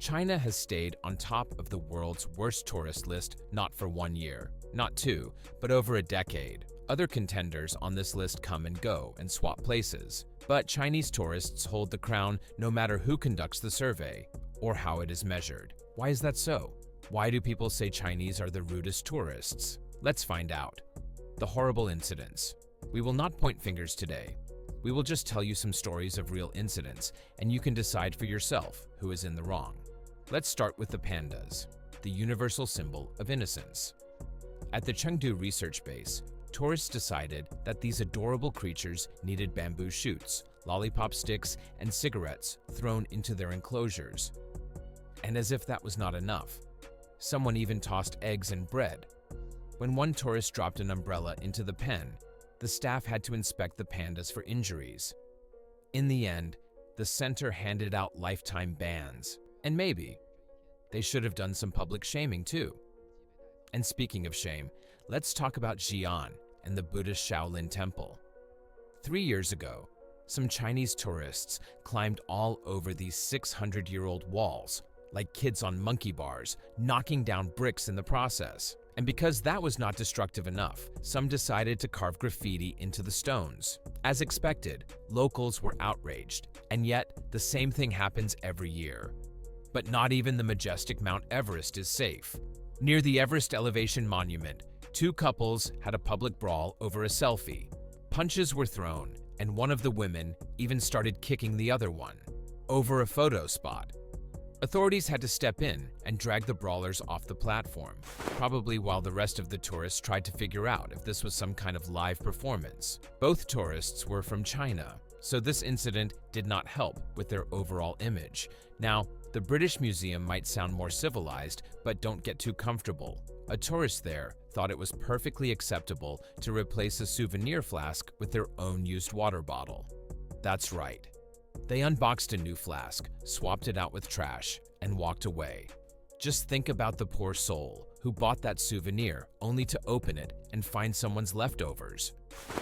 China has stayed on top of the world's worst tourist list not for 1 year, not two, but over a decade. Other contenders on this list come and go and swap places, but Chinese tourists hold the crown no matter who conducts the survey or how it is measured. Why is that so? Why do people say Chinese are the rudest tourists? Let's find out. The horrible incidents. We will not point fingers today. We will just tell you some stories of real incidents, and you can decide for yourself who is in the wrong. Let's start with the pandas, the universal symbol of innocence. At the Chengdu research base, tourists decided that these adorable creatures needed bamboo shoots, lollipop sticks, and cigarettes thrown into their enclosures. And as if that was not enough, someone even tossed eggs and bread. When one tourist dropped an umbrella into the pen, the staff had to inspect the pandas for injuries. In the end, the center handed out lifetime bans. And maybe they should have done some public shaming too. And speaking of shame, let's talk about Xi'an and the Buddhist Shaolin Temple. 3 years ago, some Chinese tourists climbed all over these 600-year-old walls, like kids on monkey bars, knocking down bricks in the process. And because that was not destructive enough, some decided to carve graffiti into the stones. As expected, locals were outraged, and yet the same thing happens every year. But not even the majestic Mount Everest is safe. Near the Everest Elevation Monument, two couples had a public brawl over a selfie. Punches were thrown, and one of the women even started kicking the other one over a photo spot. Authorities had to step in and drag the brawlers off the platform, probably while the rest of the tourists tried to figure out if this was some kind of live performance. Both tourists were from China, so this incident did not help with their overall image. Now, the British Museum might sound more civilized, but don't get too comfortable. A tourist there thought it was perfectly acceptable to replace a souvenir flask with their own used water bottle. That's right. They unboxed a new flask, swapped it out with trash, and walked away. Just think about the poor soul who bought that souvenir only to open it and find someone's leftovers.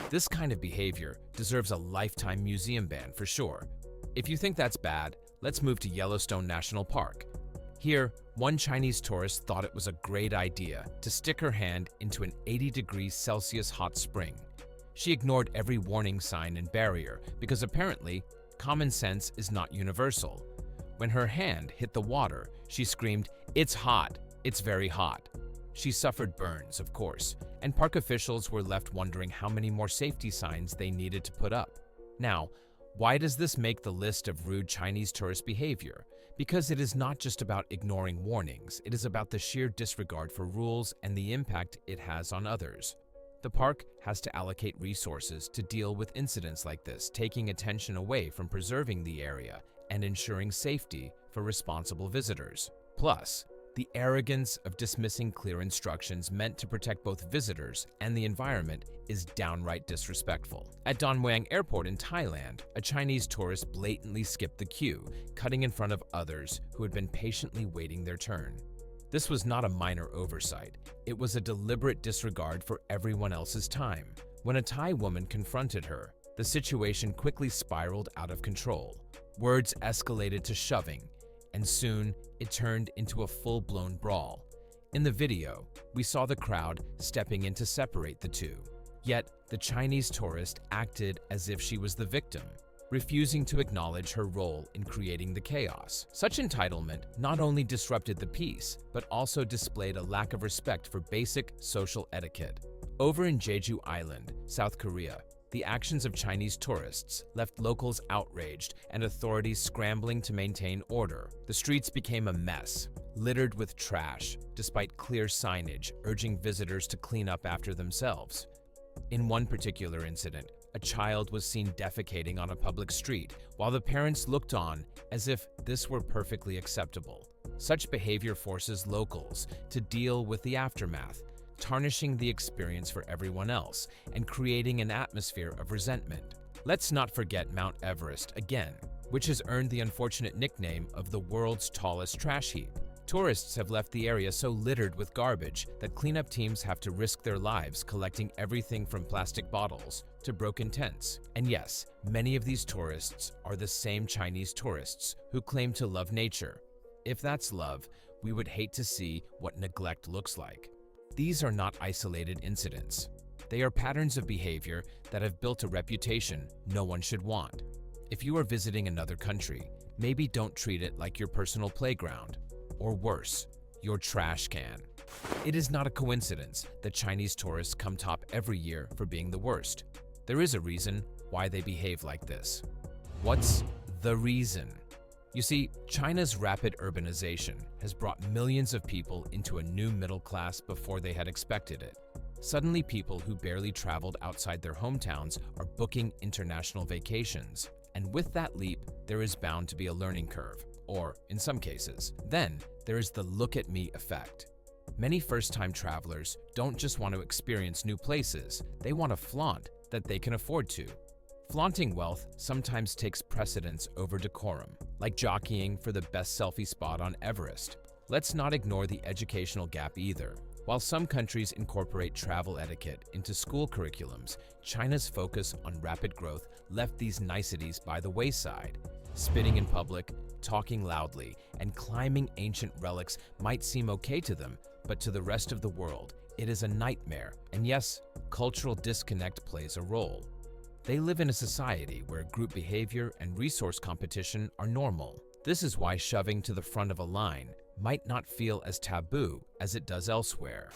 This kind of behavior deserves a lifetime museum ban for sure. If you think that's bad, let's move to Yellowstone National Park. Here, one Chinese tourist thought it was a great idea to stick her hand into an 80°C hot spring. She ignored every warning sign and barrier because apparently, common sense is not universal. When her hand hit the water, she screamed, "It's hot! It's very hot!" She suffered burns, of course, and park officials were left wondering how many more safety signs they needed to put up. Now, why does this make the list of rude Chinese tourist behavior? Because it is not just about ignoring warnings, it is about the sheer disregard for rules and the impact it has on others. The park has to allocate resources to deal with incidents like this, taking attention away from preserving the area and ensuring safety for responsible visitors. Plus, the arrogance of dismissing clear instructions meant to protect both visitors and the environment is downright disrespectful. At Don Mueang Airport in Thailand, a Chinese tourist blatantly skipped the queue, cutting in front of others who had been patiently waiting their turn. This was not a minor oversight. It was a deliberate disregard for everyone else's time. When a Thai woman confronted her, the situation quickly spiraled out of control. Words escalated to shoving, and soon it turned into a full-blown brawl. In the video, we saw the crowd stepping in to separate the two. Yet, the Chinese tourist acted as if she was the victim, refusing to acknowledge her role in creating the chaos. Such entitlement not only disrupted the peace, but also displayed a lack of respect for basic social etiquette. Over in Jeju Island, South Korea, the actions of Chinese tourists left locals outraged and authorities scrambling to maintain order. The streets became a mess, littered with trash, despite clear signage urging visitors to clean up after themselves. In one particular incident, a child was seen defecating on a public street, while the parents looked on as if this were perfectly acceptable. Such behavior forces locals to deal with the aftermath, tarnishing the experience for everyone else and creating an atmosphere of resentment. Let's not forget Mount Everest again, which has earned the unfortunate nickname of the world's tallest trash heap. Tourists have left the area so littered with garbage that cleanup teams have to risk their lives collecting everything from plastic bottles to broken tents. And yes, many of these tourists are the same Chinese tourists who claim to love nature. If that's love, we would hate to see what neglect looks like. These are not isolated incidents. They are patterns of behavior that have built a reputation no one should want. If you are visiting another country, maybe don't treat it like your personal playground, or worse, your trash can. It is not a coincidence that Chinese tourists come top every year for being the worst. There is a reason why they behave like this. What's the reason? You see, China's rapid urbanization has brought millions of people into a new middle class before they had expected it. Suddenly, people who barely traveled outside their hometowns are booking international vacations. And with that leap, there is bound to be a learning curve, or in some cases. Then, there is the look at me effect. Many first-time travelers don't just want to experience new places, they want to flaunt that they can afford to. Flaunting wealth sometimes takes precedence over decorum, like jockeying for the best selfie spot on Everest. Let's not ignore the educational gap either. While some countries incorporate travel etiquette into school curriculums, China's focus on rapid growth left these niceties by the wayside. Spitting in public, talking loudly, and climbing ancient relics might seem okay to them, but to the rest of the world, it is a nightmare. And yes, cultural disconnect plays a role. They live in a society where group behavior and resource competition are normal. This is why shoving to the front of a line might not feel as taboo as it does elsewhere.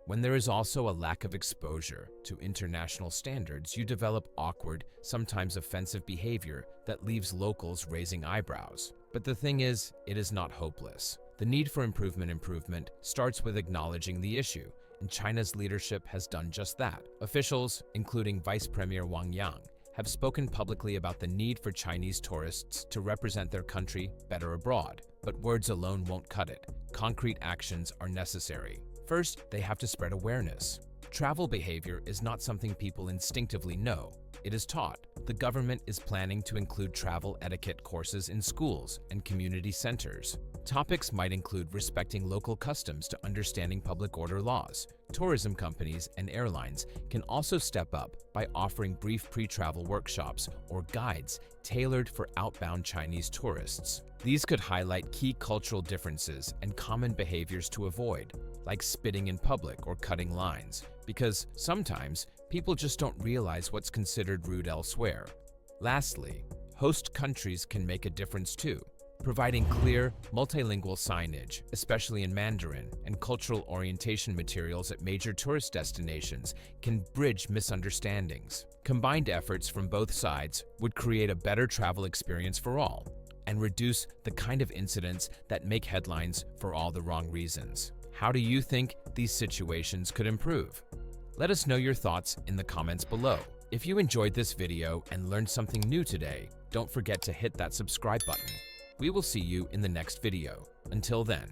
When there is also a lack of exposure to international standards, you develop awkward, sometimes offensive behavior that leaves locals raising eyebrows. But the thing is, it is not hopeless. The need for improvement starts with acknowledging the issue, and China's leadership has done just that. Officials, including Vice Premier Wang Yang, have spoken publicly about the need for Chinese tourists to represent their country better abroad. But words alone won't cut it. Concrete actions are necessary. First, they have to spread awareness. Travel behavior is not something people instinctively know. It is taught. The government is planning to include travel etiquette courses in schools and community centers. Topics might include respecting local customs to understanding public order laws. Tourism companies and airlines can also step up by offering brief pre-travel workshops or guides tailored for outbound Chinese tourists. These could highlight key cultural differences and common behaviors to avoid, like spitting in public or cutting lines, because sometimes people just don't realize what's considered rude elsewhere. Lastly, host countries can make a difference too. Providing clear, multilingual signage, especially in Mandarin, and cultural orientation materials at major tourist destinations can bridge misunderstandings. Combined efforts from both sides would create a better travel experience for all and reduce the kind of incidents that make headlines for all the wrong reasons. How do you think these situations could improve? Let us know your thoughts in the comments below. If you enjoyed this video and learned something new today, don't forget to hit that subscribe button. We will see you in the next video. Until then.